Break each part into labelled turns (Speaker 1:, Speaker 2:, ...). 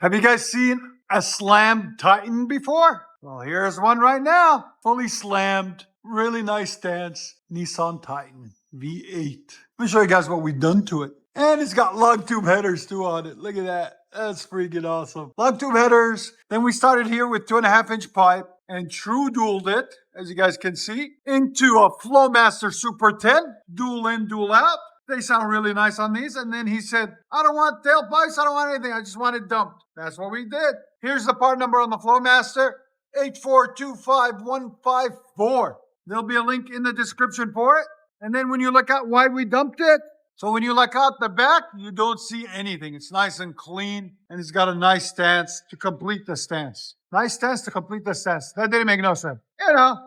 Speaker 1: Have you guys seen a slammed Titan before? Well, here's one right now. Fully slammed. Really nice stance. Nissan Titan V8. Let me show you guys what we've done to it. And it's got lug tube headers too on it. Look at that. That's freaking awesome. Lug tube headers. Then we started here with 2.5-inch pipe and true dualed it, as you guys can see, into a Flowmaster Super 10. Dual in, dual out. They sound really nice on these. And then he said, I don't want tailpipes. I don't want anything. I just want it dumped. That's what we did. Here's the part number on the Flowmaster. 8425154. There'll be a link in the description for it. And then when you look at why we dumped it, so when you look out the back, you don't see anything. It's nice and clean, and it's got a nice stance to complete the stance. Nice stance to complete the stance. That didn't make no sense. You know,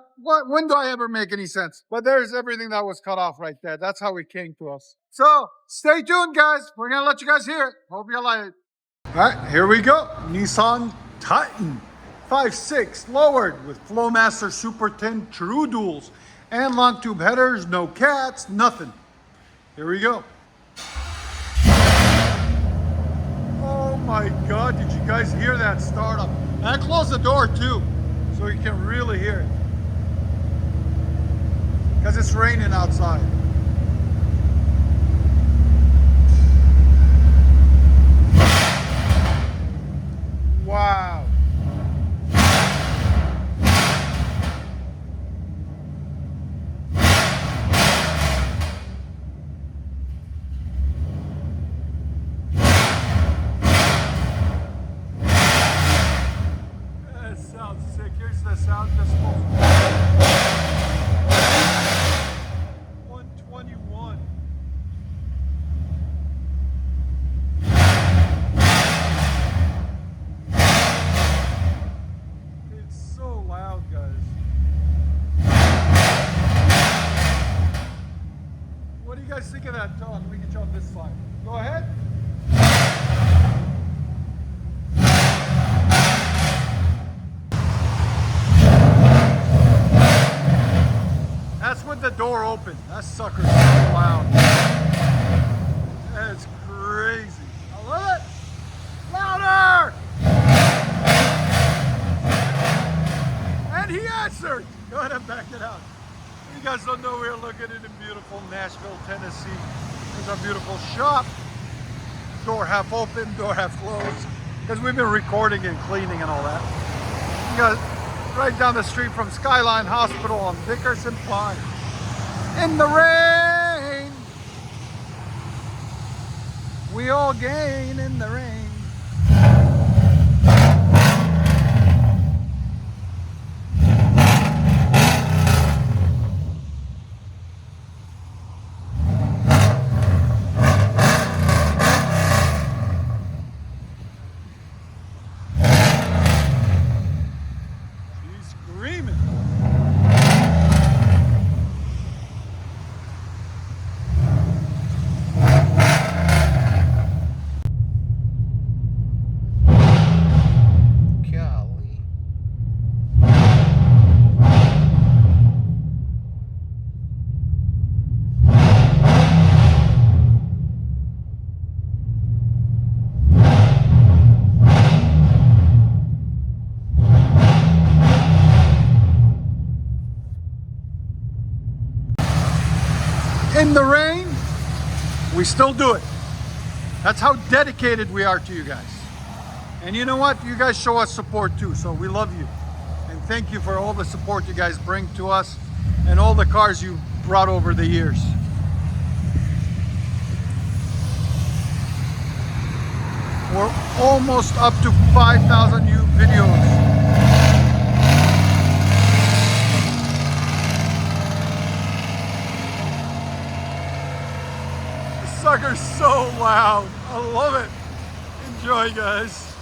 Speaker 1: when do I ever make any sense? But there's everything that was cut off right there. That's how it came to us. So stay tuned, guys. We're going to let you guys hear it. Hope you like it. All right, here we go. Nissan Titan 5.6 lowered with Flowmaster Super 10 true duals and long tube headers, no cats, nothing. Here we go. Oh my God, did you guys hear that startup? And I closed the door too, so you can really hear it. Because it's raining outside. Wow. That sounds sick. Here's the sound Decibel. 121. It's so loud, guys. What do you guys think of that tone? Let me get you on this side. Go ahead. That's with the door open. That sucker's so loud. That's crazy. I love it. Louder! And he answered. Go ahead and back it out. You guys don't know we're located in beautiful Nashville, Tennessee. There's our beautiful shop. Door half open, door half closed. Because we've been recording and cleaning and all that. You guys, right down the street from Skyline Hospital on Dickerson Pine. In the rain. We all gain in the rain. In the rain, we still do it. That's how dedicated we are to you guys. And you know what? You guys show us support too, so we love you. And thank you for all the support you guys bring to us and all the cars you brought over the years. We're almost up to 5,000 new videos. Sucker's so loud. I love it. Enjoy, guys.